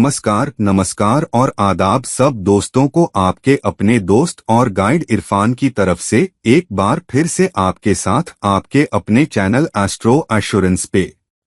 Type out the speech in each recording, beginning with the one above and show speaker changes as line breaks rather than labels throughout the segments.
नमस्कार नमस्कार और आदाब सब दोस्तों को आपके अपने दोस्त और गाइड इरफान की तरफ से एक बार फिर से आपके साथ आपके अपने चैनल एस्ट्रो एश्योरेंस पे।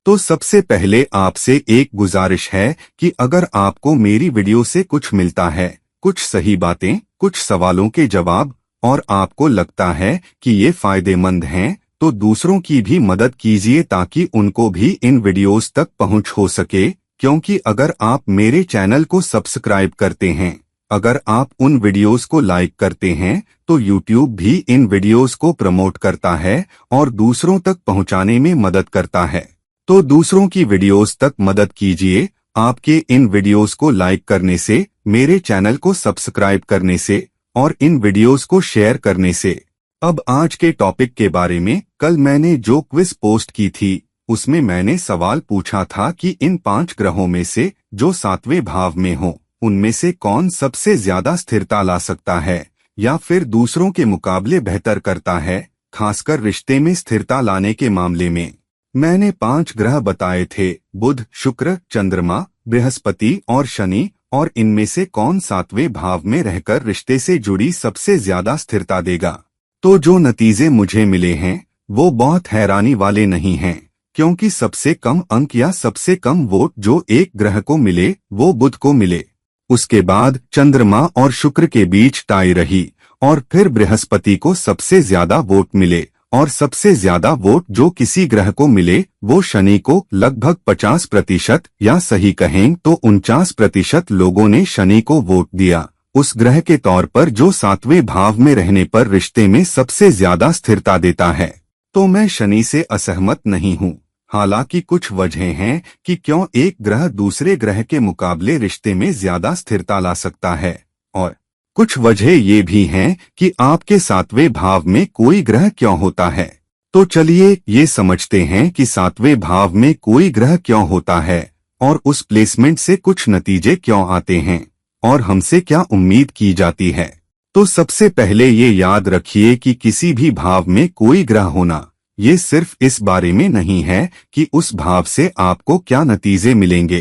तो सबसे पहले आपसे एक गुजारिश है कि अगर आपको मेरी वीडियो से कुछ मिलता है, कुछ सही बातें, कुछ सवालों के जवाब, और आपको लगता है कि ये फायदेमंद हैं, तो दूसरों की भी मदद कीजिए ताकि उनको भी इन वीडियोस तक पहुंच हो सके। क्योंकि अगर आप मेरे चैनल को सब्सक्राइब करते हैं, अगर आप उन वीडियोस को लाइक करते हैं, तो यूट्यूब भी इन वीडियोस को प्रमोट करता है और दूसरों तक पहुंचाने में मदद करता है। तो दूसरों की वीडियोस तक मदद कीजिए आपके इन वीडियोस को लाइक करने से, मेरे चैनल को सब्सक्राइब करने से और इन वीडियोस को शेयर करने से। अब आज के टॉपिक के बारे में, कल मैंने जो क्विज पोस्ट की थी उसमें मैंने सवाल पूछा था कि इन 5 ग्रहों में से जो 7वें भाव में हो, उनमें से कौन सबसे ज्यादा स्थिरता ला सकता है या फिर दूसरों के मुकाबले बेहतर करता है, खासकर रिश्ते में स्थिरता लाने के मामले में। मैंने 5 ग्रह बताए थे, बुध, शुक्र, चंद्रमा, बृहस्पति और शनि, और इनमें से कौन 7वें भाव में रहकर रिश्ते से जुड़ी सबसे ज्यादा स्थिरता देगा। तो जो नतीजे मुझे मिले हैं वो बहुत हैरानी वाले नहीं हैं, क्योंकि सबसे कम अंक या सबसे कम वोट जो एक ग्रह को मिले वो बुध को मिले। उसके बाद चंद्रमा और शुक्र के बीच टाई रही और फिर बृहस्पति को सबसे ज्यादा वोट मिले, और सबसे ज्यादा वोट जो किसी ग्रह को मिले वो शनि को लगभग 50%, या सही कहें तो 49% लोगों ने शनि को वोट दिया उस ग्रह के तौर पर जो 7वें भाव में रहने पर रिश्ते में सबसे ज्यादा स्थिरता देता है। तो मैं शनि से असहमत नहीं हूँ। हालांकि कुछ वजहें हैं कि क्यों एक ग्रह दूसरे ग्रह के मुकाबले रिश्ते में ज्यादा स्थिरता ला सकता है, और कुछ वजह ये भी हैं कि आपके 7वें भाव में कोई ग्रह क्यों होता है। तो चलिए ये समझते हैं कि 7वें भाव में कोई ग्रह क्यों होता है और उस प्लेसमेंट से कुछ नतीजे क्यों आते हैं और हमसे क्या उम्मीद की जाती है। तो सबसे पहले ये याद रखिए कि किसी भी भाव में कोई ग्रह होना ये सिर्फ इस बारे में नहीं है कि उस भाव से आपको क्या नतीजे मिलेंगे,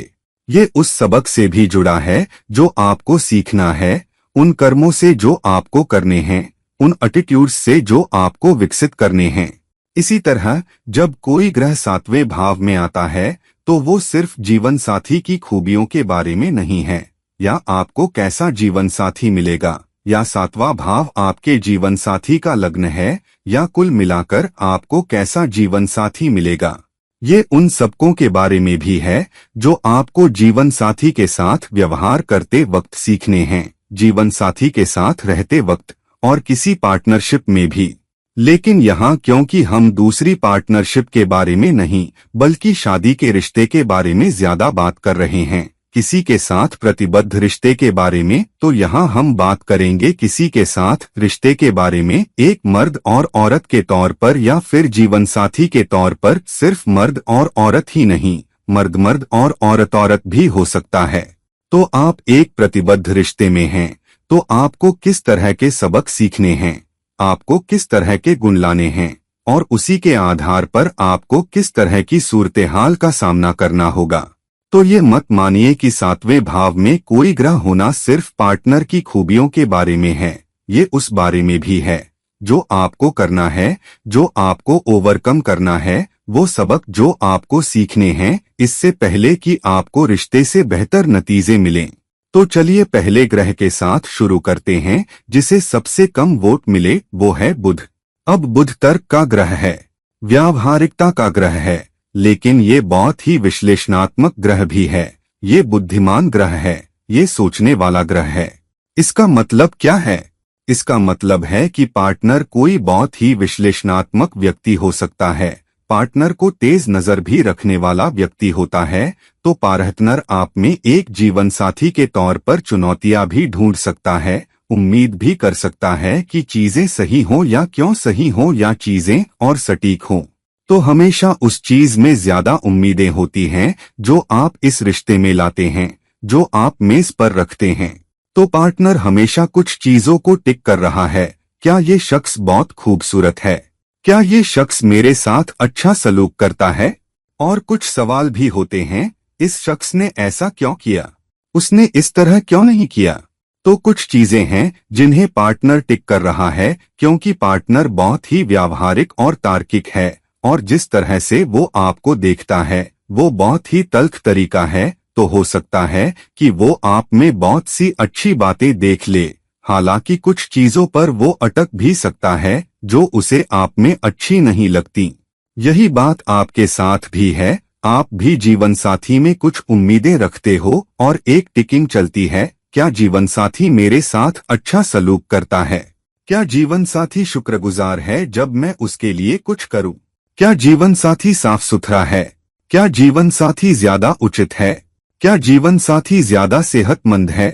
ये उस सबक से भी जुड़ा है जो आपको सीखना है, उन कर्मों से जो आपको करने हैं, उन एटीट्यूड्स से जो आपको विकसित करने हैं। इसी तरह जब कोई ग्रह 7वें भाव में आता है तो वो सिर्फ जीवन साथी की खूबियों के बारे में नहीं है, या आपको कैसा जीवन साथी मिलेगा, या 7वां भाव आपके जीवन साथी का लग्न है, या कुल मिलाकर आपको कैसा जीवन साथी मिलेगा। ये उन सबकों के बारे में भी है जो आपको जीवन साथी के साथ व्यवहार करते वक्त सीखने हैं, जीवन साथी के साथ रहते वक्त और किसी पार्टनरशिप में भी। लेकिन यहाँ क्योंकि हम दूसरी पार्टनरशिप के बारे में नहीं बल्कि शादी के रिश्ते के बारे में ज्यादा बात कर रहे हैं, किसी के साथ प्रतिबद्ध रिश्ते के बारे में, तो यहाँ हम बात करेंगे किसी के साथ रिश्ते के बारे में, एक मर्द और औरत के तौर पर या फिर जीवन साथी के तौर पर। सिर्फ मर्द और औरत ही नहीं, मर्द मर्द और औरत भी हो सकता है। तो आप एक प्रतिबद्ध रिश्ते में हैं तो आपको किस तरह के सबक सीखने हैं, आपको किस तरह के गुण लाने हैं, और उसी के आधार पर आपको किस तरह की सूरत-ए-हाल का सामना करना होगा। तो ये मत मानिए कि 7वें भाव में कोई ग्रह होना सिर्फ पार्टनर की खूबियों के बारे में है, ये उस बारे में भी है जो आपको करना है, जो आपको ओवरकम करना है, वो सबक जो आपको सीखने हैं इससे पहले कि आपको रिश्ते से बेहतर नतीजे मिलें। तो चलिए पहले ग्रह के साथ शुरू करते हैं जिसे सबसे कम वोट मिले, वो है बुध। अब बुध तर्क का ग्रह है, व्यावहारिकता का ग्रह है, लेकिन ये बहुत ही विश्लेषणात्मक ग्रह भी है, ये बुद्धिमान ग्रह है, ये सोचने वाला ग्रह है। इसका मतलब क्या है? इसका मतलब है कि पार्टनर कोई बहुत ही विश्लेषणात्मक व्यक्ति हो सकता है, पार्टनर को तेज नजर भी रखने वाला व्यक्ति होता है, तो पार्टनर आप में एक जीवन साथी के तौर पर चुनौतियां भी ढूंढ सकता है, उम्मीद भी कर सकता है कि चीजें सही हों या क्यों सही हों, या चीजें और सटीक हों। तो हमेशा उस चीज में ज्यादा उम्मीदें होती हैं जो आप इस रिश्ते में लाते हैं, जो आप मेज पर रखते हैं। तो पार्टनर हमेशा कुछ चीजों को टिक कर रहा है, क्या ये शख्स बहुत खूबसूरत है, क्या ये शख्स मेरे साथ अच्छा सलूक करता है, और कुछ सवाल भी होते हैं, इस शख्स ने ऐसा क्यों किया, उसने इस तरह क्यों नहीं किया? तो कुछ चीजें हैं जिन्हें पार्टनर टिक कर रहा है क्योंकि पार्टनर बहुत ही व्यावहारिक और तार्किक है और जिस तरह से वो आपको देखता है वो बहुत ही तल्ख तरीका है। तो हो सकता है कि वो आप में बहुत सी अच्छी बातें देख ले, हालांकि कुछ चीजों पर वो अटक भी सकता है जो उसे आप में अच्छी नहीं लगती। यही बात आपके साथ भी है। आप भी जीवन साथी में कुछ उम्मीदें रखते हो और एक टिकिंग चलती है। क्या जीवन साथी मेरे साथ अच्छा सलूक करता है? क्या जीवन साथी शुक्रगुजार है जब मैं उसके लिए कुछ करूं? क्या जीवन साथी साफ सुथरा है? क्या जीवन साथी ज्यादा उचित है? क्या जीवन साथी ज्यादा सेहतमंद है?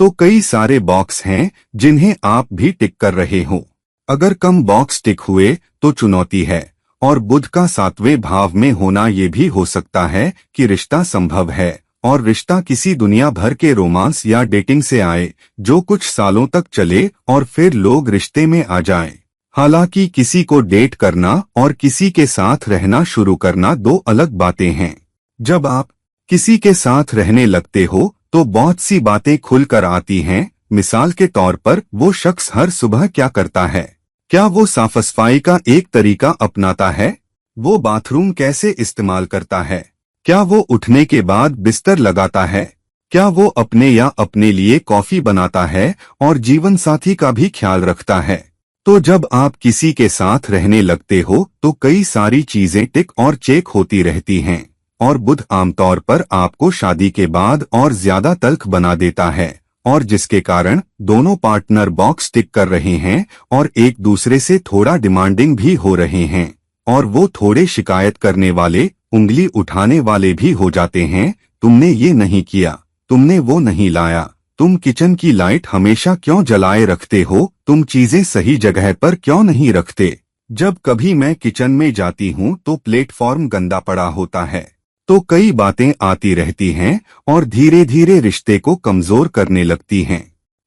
तो कई सारे बॉक्स हैं जिन्हें आप भी टिक कर रहे हो। अगर कम बॉक्स टिक हुए तो चुनौती है। और बुध का 7वें भाव में होना ये भी हो सकता है कि रिश्ता संभव है और रिश्ता किसी दुनिया भर के रोमांस या डेटिंग से आए जो कुछ सालों तक चले और फिर लोग रिश्ते में आ जाएं। हालांकि किसी को डेट करना और किसी के साथ रहना शुरू करना दो अलग बातें हैं। जब आप किसी के साथ रहने लगते हो तो बहुत सी बातें खुलकर आती हैं। मिसाल के तौर पर वो शख्स हर सुबह क्या करता है? क्या वो साफ सफाई का एक तरीका अपनाता है? वो बाथरूम कैसे इस्तेमाल करता है? क्या वो उठने के बाद बिस्तर लगाता है? क्या वो अपने या अपने लिए कॉफी बनाता है और जीवन साथी का भी ख्याल रखता है? तो जब आप किसी के साथ रहने लगते हो तो कई सारी चीजें टिक और चेक होती रहती हैं और बुध आमतौर पर आपको शादी के बाद और ज्यादा तल्ख बना देता है और जिसके कारण दोनों पार्टनर बॉक्स टिक कर रहे हैं और एक दूसरे से थोड़ा डिमांडिंग भी हो रहे हैं और वो थोड़े शिकायत करने वाले, उंगली उठाने वाले भी हो जाते हैं। तुमने ये नहीं किया, तुमने वो नहीं लाया, तुम किचन की लाइट हमेशा क्यों जलाए रखते हो, तुम चीजें सही जगह पर क्यों नहीं रखते। जब कभी मैं किचन में जाती हूँ तो प्लेटफॉर्म गंदा पड़ा होता है। तो कई बातें आती रहती हैं और धीरे धीरे रिश्ते को कमजोर करने लगती हैं।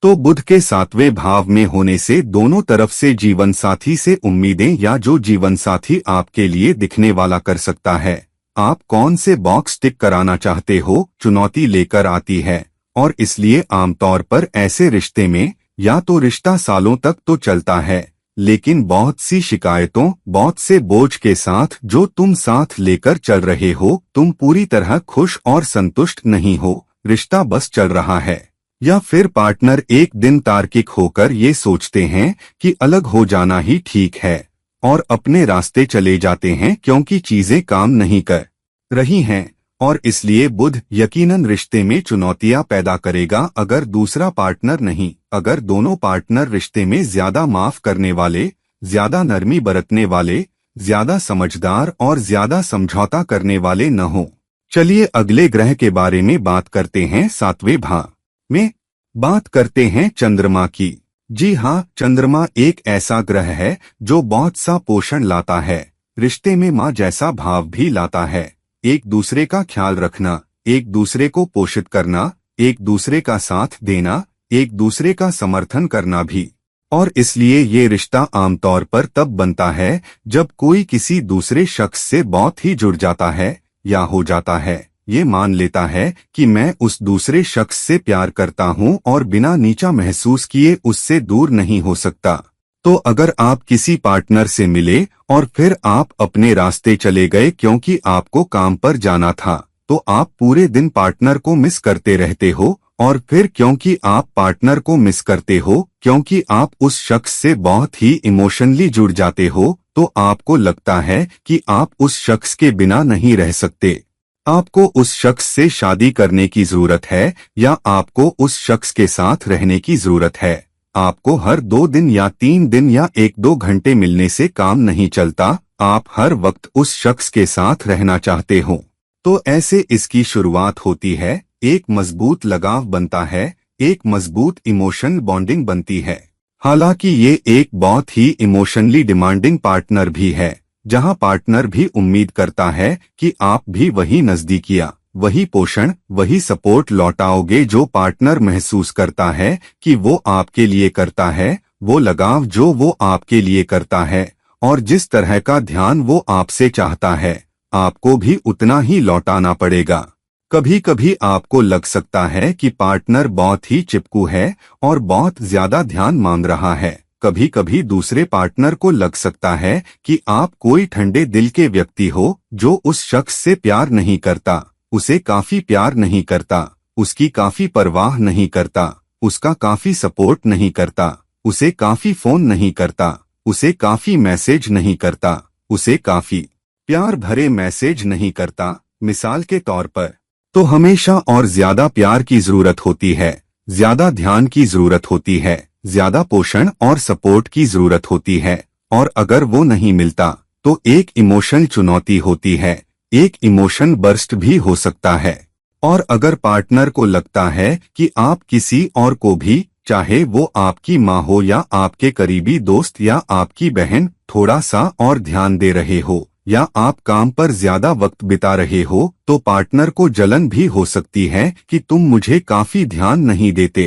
तो बुध के 7वें भाव में होने से दोनों तरफ से जीवन साथी से उम्मीदें या जो जीवन साथी आपके लिए दिखने वाला कर सकता है। आप कौन से बॉक्स टिक कराना चाहते हो चुनौती लेकर आती है और इसलिए आमतौर पर ऐसे रिश्ते में या तो रिश्ता सालों तक तो चलता है लेकिन बहुत सी शिकायतों, बहुत से बोझ के साथ जो तुम साथ लेकर चल रहे हो, तुम पूरी तरह खुश और संतुष्ट नहीं हो, रिश्ता बस चल रहा है। या फिर पार्टनर एक दिन तार्किक होकर ये सोचते हैं कि अलग हो जाना ही ठीक है और अपने रास्ते चले जाते हैं क्योंकि चीजें काम नहीं कर रही हैं और इसलिए बुध यकीनन रिश्ते में चुनौतियां पैदा करेगा अगर दूसरा पार्टनर नहीं, अगर दोनों पार्टनर रिश्ते में ज्यादा माफ करने वाले, ज्यादा नरमी बरतने वाले, ज्यादा समझदार और ज्यादा समझौता करने वाले न हो। चलिए अगले ग्रह के बारे में बात करते हैं। 7वें भाव में बात करते हैं चंद्रमा की। जी हाँ, चंद्रमा एक ऐसा ग्रह है जो बहुत सा पोषण लाता है, रिश्ते में माँ जैसा भाव भी लाता है। एक दूसरे का ख्याल रखना, एक दूसरे को पोषित करना, एक दूसरे का साथ देना, एक दूसरे का समर्थन करना भी। और इसलिए ये रिश्ता आमतौर पर तब बनता है जब कोई किसी दूसरे शख्स से बहुत ही जुड़ जाता है या हो जाता है, ये मान लेता है कि मैं उस दूसरे शख्स से प्यार करता हूँ और बिना नीचा महसूस किए उससे दूर नहीं हो सकता। तो अगर आप किसी पार्टनर से मिले और फिर आप अपने रास्ते चले गए क्योंकि आपको काम पर जाना था, तो आप पूरे दिन पार्टनर को मिस करते रहते हो और फिर क्योंकि आप पार्टनर को मिस करते हो, क्योंकि आप उस शख्स से बहुत ही इमोशनली जुड़ जाते हो, तो आपको लगता है कि आप उस शख्स के बिना नहीं रह सकते। आपको उस शख्स से शादी करने की जरूरत है या आपको उस शख्स के साथ रहने की जरूरत है। आपको हर 2 दिन या 3 दिन या 1-2 घंटे मिलने से काम नहीं चलता, आप हर वक्त उस शख्स के साथ रहना चाहते हो। तो ऐसे इसकी शुरुआत होती है, एक मजबूत लगाव बनता है, एक मजबूत इमोशन बॉन्डिंग बनती है। हालांकि ये एक बहुत ही इमोशनली डिमांडिंग पार्टनर भी है, जहां पार्टनर भी उम्मीद करता है कि आप भी वही नजदीकियां, वही पोषण, वही सपोर्ट लौटाओगे जो पार्टनर महसूस करता है कि वो आपके लिए करता है, वो लगाव जो वो आपके लिए करता है और जिस तरह का ध्यान वो आपसे चाहता है, आपको भी उतना ही लौटाना पड़ेगा। कभी कभी आपको लग सकता है कि पार्टनर बहुत ही चिपकू है और बहुत ज्यादा ध्यान मांग रहा है। कभी कभी दूसरे पार्टनर को लग सकता है कि आप कोई ठंडे दिल के व्यक्ति हो जो उस शख्स से प्यार नहीं करता, उसे काफी प्यार नहीं करता, उसकी काफी परवाह नहीं करता, उसका काफी सपोर्ट नहीं करता, उसे काफी फोन नहीं करता, उसे काफी मैसेज नहीं करता, उसे काफी प्यार भरे मैसेज नहीं करता। मिसाल के तौर पर, तो हमेशा और ज्यादा प्यार की जरूरत होती है, ज्यादा ध्यान की जरूरत होती है, ज्यादा पोषण और सपोर्ट की जरूरत होती है। और अगर वो नहीं मिलता तो एक इमोशनल चुनौती होती है, एक इमोशन बर्स्ट भी हो सकता है। और अगर पार्टनर को लगता है कि आप किसी और को भी, चाहे वो आपकी माँ हो या आपके करीबी दोस्त या आपकी बहन, थोड़ा सा और ध्यान दे रहे हो या आप काम पर ज्यादा वक्त बिता रहे हो, तो पार्टनर को जलन भी हो सकती है कि तुम मुझे काफी ध्यान नहीं देते,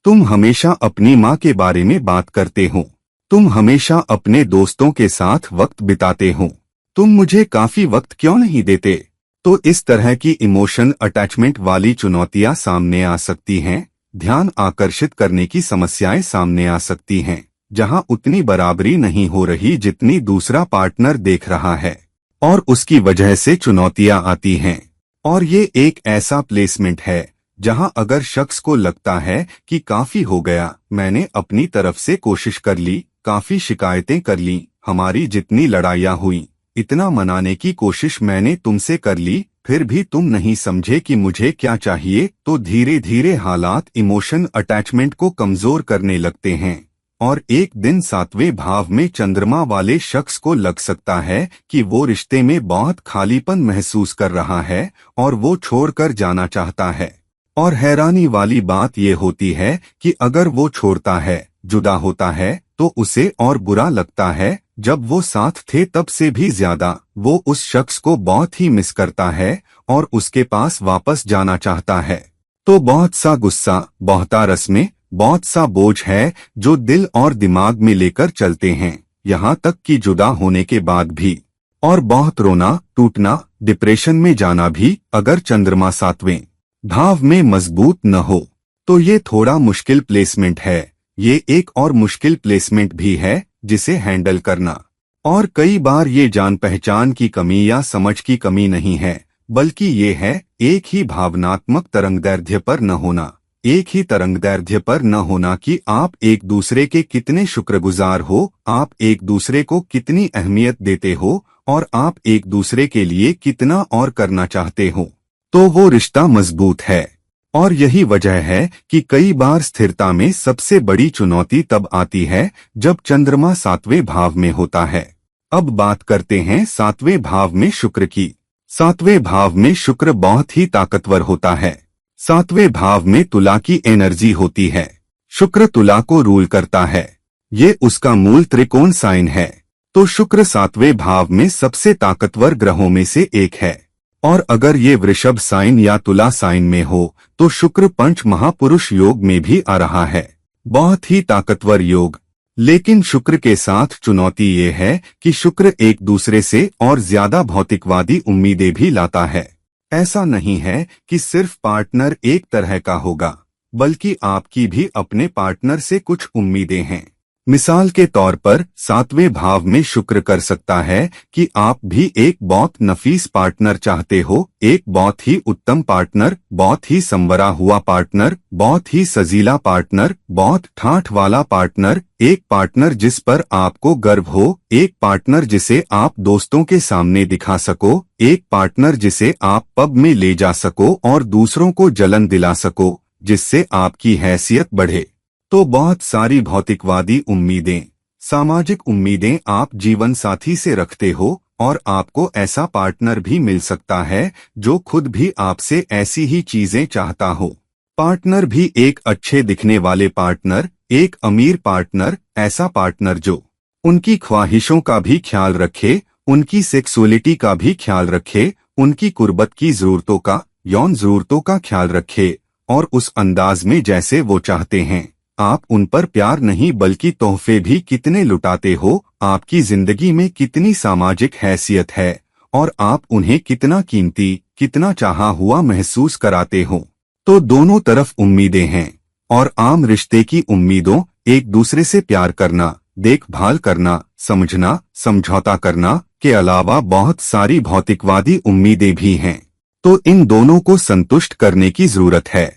तुम हमेशा अपनी माँ के बारे में बात करते हो, तुम हमेशा अपने दोस्तों के साथ वक्त बिताते हो, तुम मुझे काफी वक्त क्यों नहीं देते। तो इस तरह की इमोशन अटैचमेंट वाली चुनौतियां सामने आ सकती हैं। ध्यान आकर्षित करने की समस्याएं सामने आ सकती हैं, जहां उतनी बराबरी नहीं हो रही जितनी दूसरा पार्टनर देख रहा है, और उसकी वजह से चुनौतियां आती हैं। और ये एक ऐसा प्लेसमेंट है जहां अगर शख्स को लगता है कि काफी हो गया, मैंने अपनी तरफ से कोशिश कर ली, काफी शिकायतें कर ली, हमारी जितनी लड़ाइयां हुई, इतना मनाने की कोशिश मैंने तुमसे कर ली, फिर भी तुम नहीं समझे कि मुझे क्या चाहिए, तो धीरे धीरे हालात इमोशन अटैचमेंट को कमजोर करने लगते हैं। और एक दिन सातवें भाव में चंद्रमा वाले शख्स को लग सकता है कि वो रिश्ते में बहुत खालीपन महसूस कर रहा है और वो छोड़कर जाना चाहता है। और हैरानी वाली बात ये होती है कि अगर वो छोड़ता है, जुदा होता है, तो उसे और बुरा लगता है। जब वो साथ थे तब से भी ज्यादा वो उस शख्स को बहुत ही मिस करता है और उसके पास वापस जाना चाहता है। तो बहुत सा गुस्सा, बहुता रस्में, बहुत सा बोझ है जो दिल और दिमाग में लेकर चलते हैं, यहाँ तक कि जुदा होने के बाद भी। और बहुत रोना, टूटना, डिप्रेशन में जाना भी, अगर चंद्रमा सातवें भाव में मजबूत न हो। तो ये थोड़ा मुश्किल प्लेसमेंट है। ये एक और मुश्किल प्लेसमेंट भी है जिसे हैंडल करना। और कई बार ये जान पहचान की कमी या समझ की कमी नहीं है, बल्कि ये है एक ही भावनात्मक तरंगदैर्ध्य पर न होना, एक ही तरंगदैर्ध्य पर न होना कि आप एक दूसरे के कितने शुक्रगुजार हो, आप एक दूसरे को कितनी अहमियत देते हो और आप एक दूसरे के लिए कितना और करना चाहते हो, तो वो रिश्ता मजबूत है। और यही वजह है कि कई बार स्थिरता में सबसे बड़ी चुनौती तब आती है जब चंद्रमा सातवें भाव में होता है। अब बात करते हैं सातवें भाव में शुक्र की। सातवें भाव में शुक्र बहुत ही ताकतवर होता है। सातवें भाव में तुला की एनर्जी होती है। शुक्र तुला को रूल करता है, ये उसका मूल त्रिकोण साइन है। तो शुक्र सातवें भाव में सबसे ताकतवर ग्रहों में से एक है। और अगर ये वृषभ साइन या तुला साइन में हो तो शुक्र पंच महापुरुष योग में भी आ रहा है, बहुत ही ताकतवर योग। लेकिन शुक्र के साथ चुनौती ये है कि शुक्र एक दूसरे से और ज्यादा भौतिकवादी उम्मीदें भी लाता है। ऐसा नहीं है कि सिर्फ पार्टनर एक तरह का होगा, बल्कि आपकी भी अपने पार्टनर से कुछ उम्मीदें हैं। मिसाल के तौर पर सातवें भाव में शुक्र कर सकता है कि आप भी एक बहुत नफीस पार्टनर चाहते हो, एक बहुत ही उत्तम पार्टनर, बहुत ही संवरा हुआ पार्टनर, बहुत ही सजीला पार्टनर, बहुत ठाठ वाला पार्टनर, एक पार्टनर जिस पर आपको गर्व हो, एक पार्टनर जिसे आप दोस्तों के सामने दिखा सको, एक पार्टनर जिसे आप पब में ले जा सको और दूसरों को जलन दिला सको, जिससे आपकी हैसियत बढ़े। तो बहुत सारी भौतिकवादी उम्मीदें, सामाजिक उम्मीदें आप जीवन साथी से रखते हो और आपको ऐसा पार्टनर भी मिल सकता है जो खुद भी आपसे ऐसी ही चीजें चाहता हो। पार्टनर भी एक अच्छे दिखने वाले पार्टनर, एक अमीर पार्टनर, ऐसा पार्टनर जो उनकी ख्वाहिशों का भी ख्याल रखे, उनकी सेक्सुअलिटी का भी ख्याल रखे, उनकी कुर्बत की जरूरतों का, यौन जरूरतों का ख्याल रखे और उस अंदाज में जैसे वो चाहते हैं। आप उन पर प्यार नहीं बल्कि तोहफे भी कितने लुटाते हो, आपकी जिंदगी में कितनी सामाजिक हैसियत है, और आप उन्हें कितना कीमती, कितना चाहा हुआ महसूस कराते हो। तो दोनों तरफ उम्मीदें हैं, और आम रिश्ते की उम्मीदों एक दूसरे से प्यार करना, देखभाल करना, समझना, समझौता करना के अलावा बहुत सारी भौतिकवादी उम्मीदें भी हैं। तो इन दोनों को संतुष्ट करने की जरूरत है।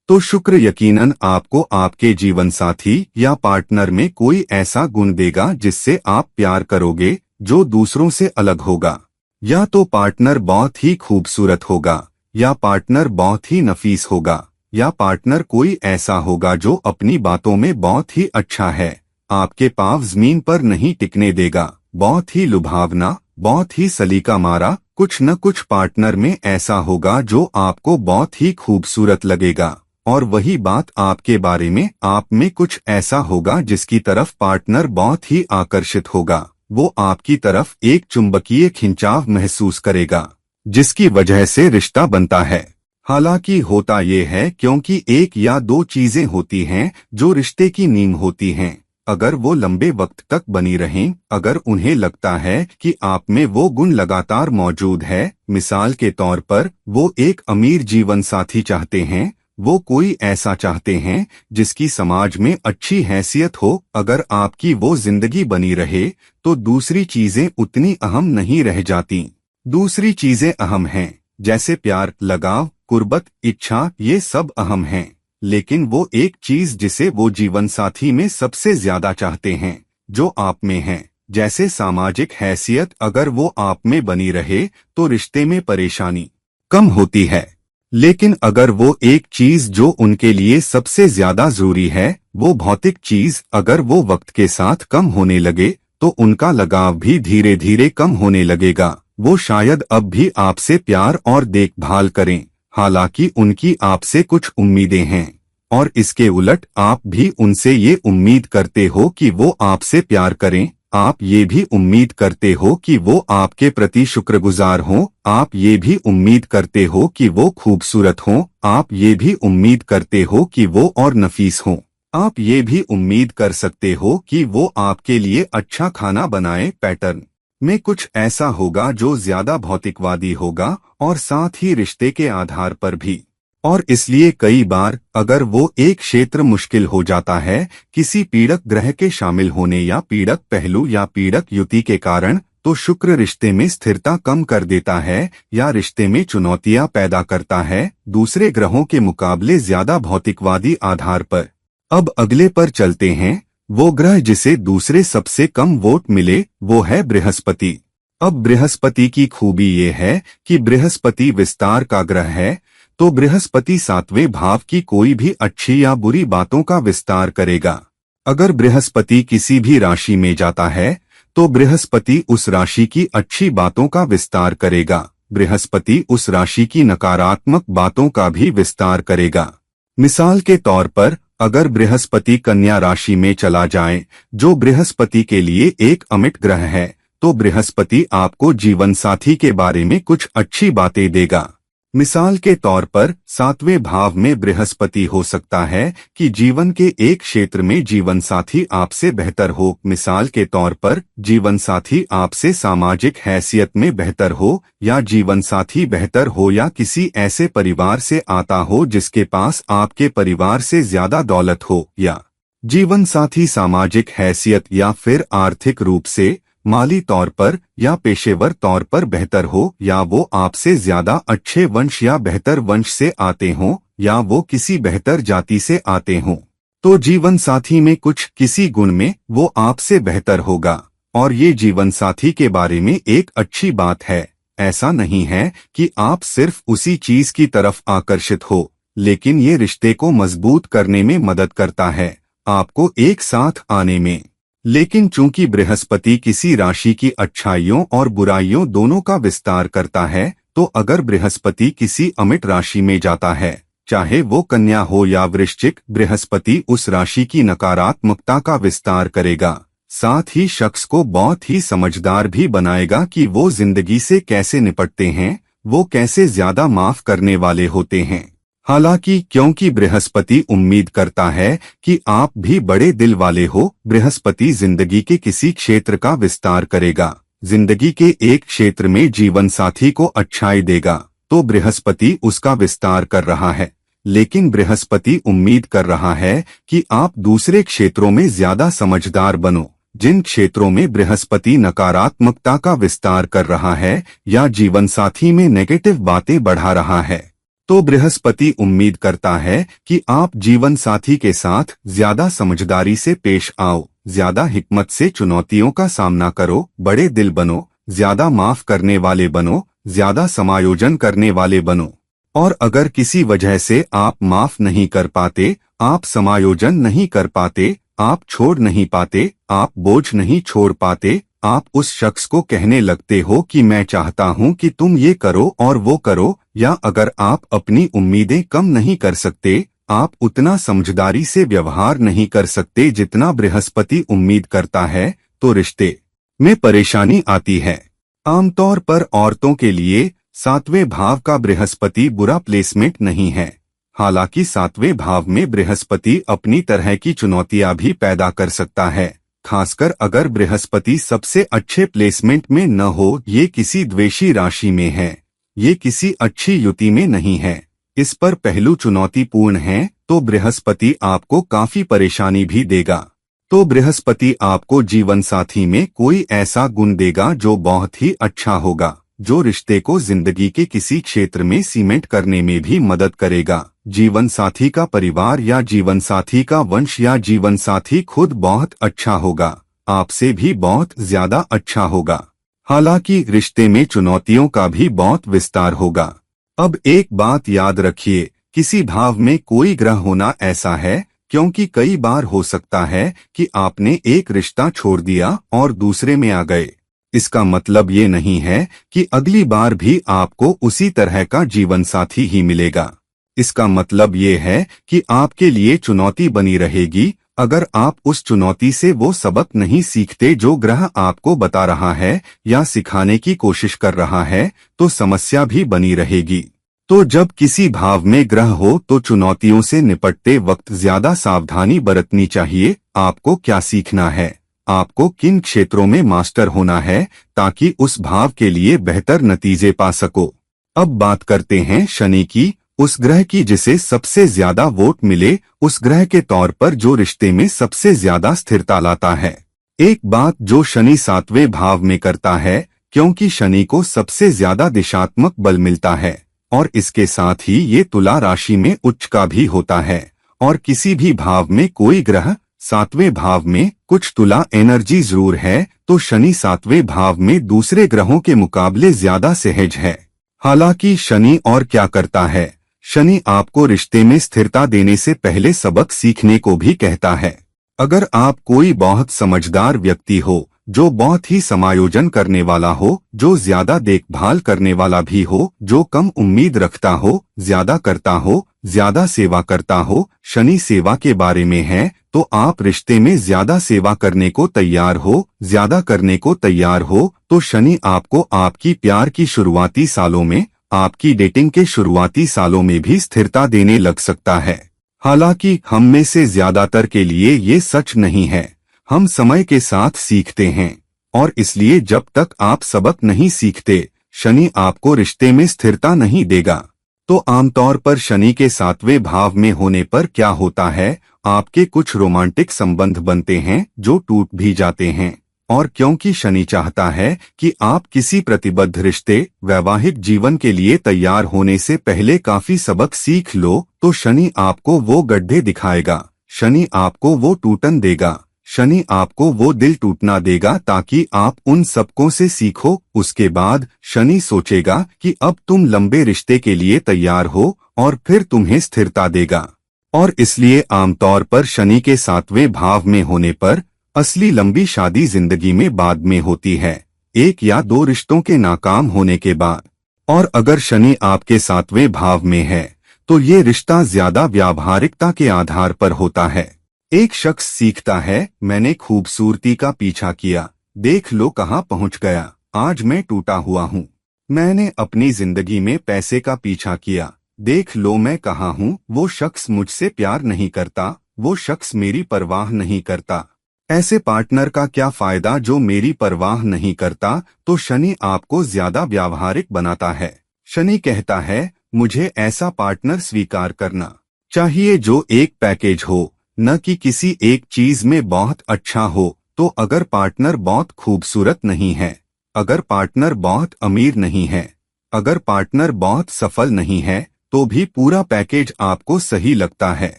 तो शुक्र यकीनन आपको आपके जीवन साथी या पार्टनर में कोई ऐसा गुण देगा जिससे आप प्यार करोगे जो दूसरों से अलग होगा। या तो पार्टनर बहुत ही खूबसूरत होगा, या पार्टनर बहुत ही नफीस होगा, या पार्टनर कोई ऐसा होगा जो अपनी बातों में बहुत ही अच्छा है, आपके पांव जमीन पर नहीं टिकने देगा, बहुत ही लुभावना, बहुत ही सलीका मारा। कुछ न कुछ पार्टनर में ऐसा होगा जो आपको बहुत ही खूबसूरत लगेगा, और वही बात आपके बारे में आप में कुछ ऐसा होगा जिसकी तरफ पार्टनर बहुत ही आकर्षित होगा। वो आपकी तरफ एक चुंबकीय खिंचाव महसूस करेगा, जिसकी वजह से रिश्ता बनता है। हालांकि होता ये है क्योंकि एक या दो चीजें होती हैं जो रिश्ते की नींव होती हैं। अगर वो लंबे वक्त तक बनी रहें, अगर उन्हें लगता है कि आप में वो गुण लगातार मौजूद है, मिसाल के तौर पर वो एक अमीर जीवन साथी चाहते हैं, वो कोई ऐसा चाहते हैं जिसकी समाज में अच्छी हैसियत हो, अगर आपकी वो जिंदगी बनी रहे तो दूसरी चीजें उतनी अहम नहीं रह जाती। दूसरी चीजें अहम हैं, जैसे प्यार, लगाव, कुर्बत, इच्छा, ये सब अहम हैं। लेकिन वो एक चीज जिसे वो जीवन साथी में सबसे ज्यादा चाहते हैं, जो आप में है, जैसे सामाजिक हैसियत, अगर वो आप में बनी रहे तो रिश्ते में परेशानी कम होती है। लेकिन अगर वो एक चीज जो उनके लिए सबसे ज्यादा जरूरी है, वो भौतिक चीज, अगर वो वक्त के साथ कम होने लगे तो उनका लगाव भी धीरे धीरे कम होने लगेगा। वो शायद अब भी आपसे प्यार और देखभाल करें, हालांकि उनकी आपसे कुछ उम्मीदें हैं, और इसके उलट आप भी उनसे ये उम्मीद करते हो कि वो आपसे प्यार करें। आप ये भी उम्मीद करते हो कि वो आपके प्रति शुक्रगुजार हों, आप ये भी उम्मीद करते हो कि वो खूबसूरत हों, आप ये भी उम्मीद करते हो कि वो और नफीस हों, आप ये भी उम्मीद कर सकते हो कि वो आपके लिए अच्छा खाना बनाए। पैटर्न में कुछ ऐसा होगा जो ज्यादा भौतिकवादी होगा, और साथ ही रिश्ते के आधार पर भी। और इसलिए कई बार अगर वो एक क्षेत्र मुश्किल हो जाता है, किसी पीड़क ग्रह के शामिल होने या पीड़क पहलू या पीड़क युति के कारण, तो शुक्र रिश्ते में स्थिरता कम कर देता है या रिश्ते में चुनौतियां पैदा करता है, दूसरे ग्रहों के मुकाबले ज्यादा भौतिकवादी आधार पर। अब अगले पर चलते हैं। वो ग्रह जिसे दूसरे सबसे कम वोट मिले वो है बृहस्पति। अब बृहस्पति की खूबी ये है कि बृहस्पति विस्तार का ग्रह है, तो बृहस्पति 7वें भाव की कोई भी अच्छी या बुरी बातों का विस्तार करेगा। अगर बृहस्पति किसी भी राशि में जाता है तो बृहस्पति उस राशि की अच्छी बातों का विस्तार करेगा, बृहस्पति उस राशि की नकारात्मक बातों का भी विस्तार करेगा। मिसाल के तौर पर अगर बृहस्पति कन्या राशि में चला जाए, जो बृहस्पति के लिए एक अमिट ग्रह है, तो बृहस्पति आपको जीवन साथी के बारे में कुछ अच्छी बातें देगा। मिसाल के तौर पर 7वें भाव में बृहस्पति हो सकता है कि जीवन के एक क्षेत्र में जीवन साथी आपसे बेहतर हो, मिसाल के तौर पर जीवन साथी आपसे सामाजिक हैसियत में बेहतर हो, या जीवन साथी बेहतर हो या किसी ऐसे परिवार से आता हो जिसके पास आपके परिवार से ज्यादा दौलत हो, या जीवन साथी सामाजिक हैसियत या फिर आर्थिक रूप से, माली तौर पर या पेशेवर तौर पर बेहतर हो, या वो आपसे ज्यादा अच्छे वंश या बेहतर वंश से आते हों, या वो किसी बेहतर जाति से आते हों। तो जीवन साथी में कुछ किसी गुण में वो आपसे बेहतर होगा, और ये जीवन साथी के बारे में एक अच्छी बात है। ऐसा नहीं है कि आप सिर्फ उसी चीज की तरफ आकर्षित हो, लेकिन ये रिश्ते को मजबूत करने में मदद करता है, आपको एक साथ आने में। लेकिन चूंकि बृहस्पति किसी राशि की अच्छाइयों और बुराइयों दोनों का विस्तार करता है, तो अगर बृहस्पति किसी अमिट राशि में जाता है, चाहे वो कन्या हो या वृश्चिक, बृहस्पति उस राशि की नकारात्मकता का विस्तार करेगा, साथ ही शख्स को बहुत ही समझदार भी बनाएगा कि वो जिंदगी से कैसे निपटते हैं, वो कैसे ज्यादा माफ करने वाले होते हैं। हालांकि क्योंकि बृहस्पति उम्मीद करता है कि आप भी बड़े दिल वाले हो, बृहस्पति जिंदगी के किसी क्षेत्र का विस्तार करेगा, जिंदगी के एक क्षेत्र में जीवन साथी को अच्छाई देगा तो बृहस्पति उसका विस्तार कर रहा है, लेकिन बृहस्पति उम्मीद कर रहा है कि आप दूसरे क्षेत्रों में ज्यादा समझदार बनो। जिन क्षेत्रों में बृहस्पति नकारात्मकता का विस्तार कर रहा है या जीवन साथी में नेगेटिव बातें बढ़ा रहा है, तो बृहस्पति उम्मीद करता है कि आप जीवन साथी के साथ ज्यादा समझदारी से पेश आओ, ज्यादा हिकमत से चुनौतियों का सामना करो, बड़े दिल बनो, ज्यादा माफ करने वाले बनो, ज्यादा समायोजन करने वाले बनो। और अगर किसी वजह से आप माफ नहीं कर पाते, आप समायोजन नहीं कर पाते, आप छोड़ नहीं पाते, आप बोझ नहीं छोड़ पाते, आप उस शख्स को कहने लगते हो कि मैं चाहता हूं कि तुम ये करो और वो करो, या अगर आप अपनी उम्मीदें कम नहीं कर सकते, आप उतना समझदारी से व्यवहार नहीं कर सकते जितना बृहस्पति उम्मीद करता है, तो रिश्ते में परेशानी आती है। आमतौर पर औरतों के लिए 7वें भाव का बृहस्पति बुरा प्लेसमेंट नहीं है। हालांकि 7वें भाव में बृहस्पति अपनी तरह की चुनौतियां भी पैदा कर सकता है, खासकर अगर बृहस्पति सबसे अच्छे प्लेसमेंट में न हो, ये किसी द्वेषी राशि में है, ये किसी अच्छी युति में नहीं है। इस पर पहलू चुनौतीपूर्ण है तो बृहस्पति आपको काफी परेशानी भी देगा। तो बृहस्पति आपको जीवन साथी में कोई ऐसा गुण देगा जो बहुत ही अच्छा होगा, जो रिश्ते को जिंदगी के किसी क्षेत्र में सीमेंट करने में भी मदद करेगा। जीवन साथी का परिवार या जीवन साथी का वंश या जीवन साथी खुद बहुत अच्छा होगा, आपसे भी बहुत ज्यादा अच्छा होगा। हालांकि रिश्ते में चुनौतियों का भी बहुत विस्तार होगा। अब एक बात याद रखिए, किसी भाव में कोई ग्रह होना ऐसा है, क्योंकि कई बार हो सकता है कि आपने एक रिश्ता छोड़ दिया और दूसरे में आ गए। इसका मतलब ये नहीं है कि अगली बार भी आपको उसी तरह का जीवन साथी ही मिलेगा। इसका मतलब ये है कि आपके लिए चुनौती बनी रहेगी। अगर आप उस चुनौती से वो सबक नहीं सीखते जो ग्रह आपको बता रहा है या सिखाने की कोशिश कर रहा है, तो समस्या भी बनी रहेगी। तो जब किसी भाव में ग्रह हो तो चुनौतियों से निपटते वक्त ज्यादा सावधानी बरतनी चाहिए। आपको क्या सीखना है, आपको किन क्षेत्रों में मास्टर होना है, ताकि उस भाव के लिए बेहतर नतीजे पा सको। अब बात करते हैं शनि की, उस ग्रह की जिसे सबसे ज्यादा वोट मिले, उस ग्रह के तौर पर जो रिश्ते में सबसे ज्यादा स्थिरता लाता है। एक बात जो शनि 7वें भाव में करता है, क्योंकि शनि को सबसे ज्यादा दिशात्मक बल मिलता है और इसके साथ ही ये तुला राशि में उच्च का भी होता है। और किसी भी भाव में कोई ग्रह 7वें भाव में कुछ तुला एनर्जी जरूर है, तो शनि 7वें भाव में दूसरे ग्रहों के मुकाबले ज्यादा सहज है। हालांकि शनि और क्या करता है, शनि आपको रिश्ते में स्थिरता देने से पहले सबक सीखने को भी कहता है। अगर आप कोई बहुत समझदार व्यक्ति हो, जो बहुत ही समायोजन करने वाला हो, जो ज्यादा देखभाल करने वाला भी हो, जो कम उम्मीद रखता हो, ज्यादा करता हो, ज्यादा सेवा करता हो, शनि सेवा के बारे में है, तो आप रिश्ते में ज्यादा सेवा करने को तैयार हो, ज्यादा करने को तैयार हो, तो शनि आपको आपकी प्यार की शुरुआती सालों में, आपकी डेटिंग के शुरुआती सालों में भी स्थिरता देने लग सकता है। हालांकि हम में से ज्यादातर के लिए ये सच नहीं है। हम समय के साथ सीखते हैं और इसलिए जब तक आप सबक नहीं सीखते, शनि आपको रिश्ते में स्थिरता नहीं देगा। तो आमतौर पर शनि के 7वें भाव में होने पर क्या होता है, आपके कुछ रोमांटिक संबंध बनते हैं जो टूट भी जाते हैं। और क्योंकि शनि चाहता है कि आप किसी प्रतिबद्ध रिश्ते, वैवाहिक जीवन के लिए तैयार होने से पहले काफी सबक सीख लो, तो शनि आपको वो गड्ढे दिखाएगा, शनि आपको वो टूटन देगा, शनि आपको वो दिल टूटना देगा, ताकि आप उन सबकों से सीखो। उसके बाद शनि सोचेगा कि अब तुम लंबे रिश्ते के लिए तैयार हो और फिर तुम्हें स्थिरता देगा। और इसलिए आमतौर पर शनि के 7वें भाव में होने पर असली लंबी शादी जिंदगी में बाद में होती है, 1 या 2 रिश्तों के नाकाम होने के बाद। और अगर शनि आपके 7वें भाव में है तो ये रिश्ता ज्यादा व्यावहारिकता के आधार पर होता है। एक शख्स सीखता है, मैंने खूबसूरती का पीछा किया, देख लो कहाँ पहुँच गया, आज मैं टूटा हुआ हूँ। मैंने अपनी जिंदगी में पैसे का पीछा किया, देख लो मैं कहाँ हूँ। वो शख्स मुझसे प्यार नहीं करता, वो शख्स मेरी परवाह नहीं करता। ऐसे पार्टनर का क्या फायदा जो मेरी परवाह नहीं करता। तो शनि आपको ज्यादा व्यावहारिक बनाता है। शनि कहता है मुझे ऐसा पार्टनर स्वीकार करना चाहिए जो एक पैकेज हो, न कि किसी एक चीज में बहुत अच्छा हो। तो अगर पार्टनर बहुत खूबसूरत नहीं है, अगर पार्टनर बहुत अमीर नहीं है, अगर पार्टनर बहुत सफल नहीं है, तो भी पूरा पैकेज आपको सही लगता है,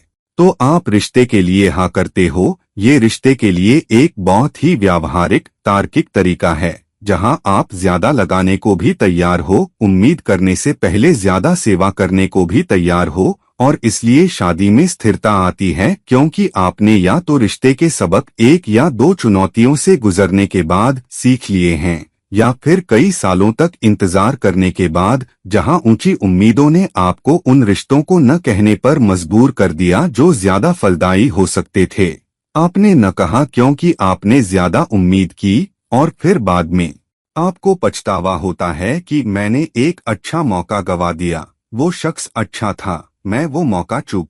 तो आप रिश्ते के लिए हाँ करते हो। ये रिश्ते के लिए एक बहुत ही व्यावहारिक तार्किक तरीका है, जहां आप ज्यादा लगाने को भी तैयार हो, उम्मीद करने से पहले ज्यादा सेवा करने को भी तैयार हो। और इसलिए शादी में स्थिरता आती है, क्योंकि आपने या तो रिश्ते के सबक एक या दो चुनौतियों से गुजरने के बाद सीख लिए हैं, या फिर कई सालों तक इंतजार करने के बाद, जहां ऊंची उम्मीदों ने आपको उन रिश्तों को न कहने पर मजबूर कर दिया जो ज्यादा फलदायी हो सकते थे। आपने न कहा क्योंकि आपने ज्यादा उम्मीद की, और फिर बाद में आपको पछतावा होता है कि मैंने एक अच्छा मौका गवा दिया। वो शख्स अच्छा था, मैं वो मौका चूक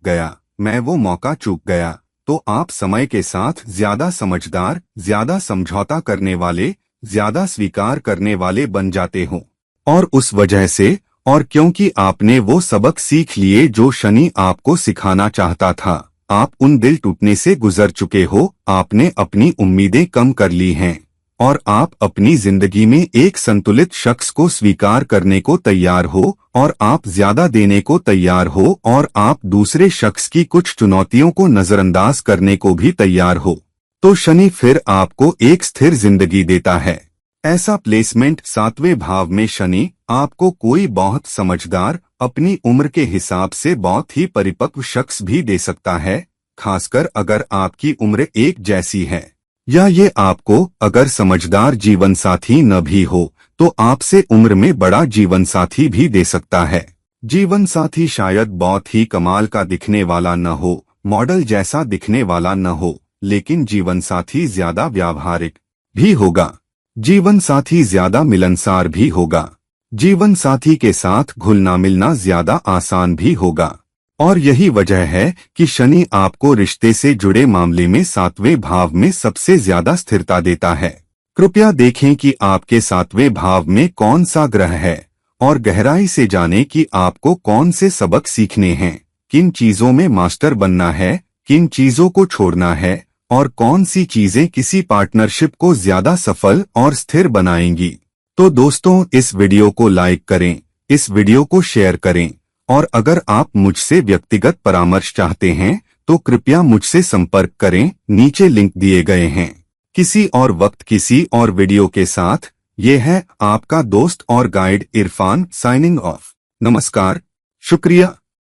गया। तो आप समय के साथ ज्यादा समझदार, ज्यादा समझौता करने वाले, ज्यादा स्वीकार करने वाले बन जाते हो। और उस वजह से, और क्योंकि आपने वो सबक सीख लिए जो शनि आपको सिखाना चाहता था, आप उन दिल टूटने से गुजर चुके हो। आपने अपनी उम्मीदें कम कर ली हैं, और आप अपनी जिंदगी में एक संतुलित शख्स को स्वीकार करने को तैयार हो, और आप ज्यादा देने को तैयार हो, और आप दूसरे शख्स की कुछ चुनौतियों को नजरअंदाज करने को भी तैयार हो। तो शनि फिर आपको एक स्थिर जिंदगी देता है। ऐसा प्लेसमेंट 7वें भाव में शनि आपको कोई बहुत समझदार, अपनी उम्र के हिसाब से बहुत ही परिपक्व शख्स भी दे सकता है, खासकर अगर आपकी उम्र एक जैसी है। या ये आपको अगर समझदार जीवन साथी न भी हो, तो आपसे उम्र में बड़ा जीवन साथी भी दे सकता है। जीवन साथी शायद बहुत ही कमाल का दिखने वाला न हो, मॉडल जैसा दिखने वाला न हो, लेकिन जीवन साथी ज्यादा व्यावहारिक भी होगा। जीवन साथी ज्यादा मिलनसार भी होगा। जीवन साथी के साथ घुलना मिलना ज्यादा आसान भी होगा। और यही वजह है कि शनि आपको रिश्ते से जुड़े मामले में 7वें भाव में सबसे ज्यादा स्थिरता देता है। कृपया देखें कि आपके 7वें भाव में कौन सा ग्रह है, और गहराई से जानें कि आपको कौन से सबक सीखने हैं, किन चीजों में मास्टर बनना है, किन चीजों को छोड़ना है, और कौन सी चीजें किसी पार्टनरशिप को ज्यादा सफल और स्थिर बनाएंगी। तो दोस्तों, इस वीडियो को लाइक करें, इस वीडियो को शेयर करें, और अगर आप मुझसे व्यक्तिगत परामर्श चाहते हैं तो कृपया मुझसे संपर्क करें, नीचे लिंक दिए गए हैं। किसी और वक्त किसी और वीडियो के साथ, ये है आपका दोस्त और गाइड इरफान साइनिंग ऑफ। नमस्कार, शुक्रिया।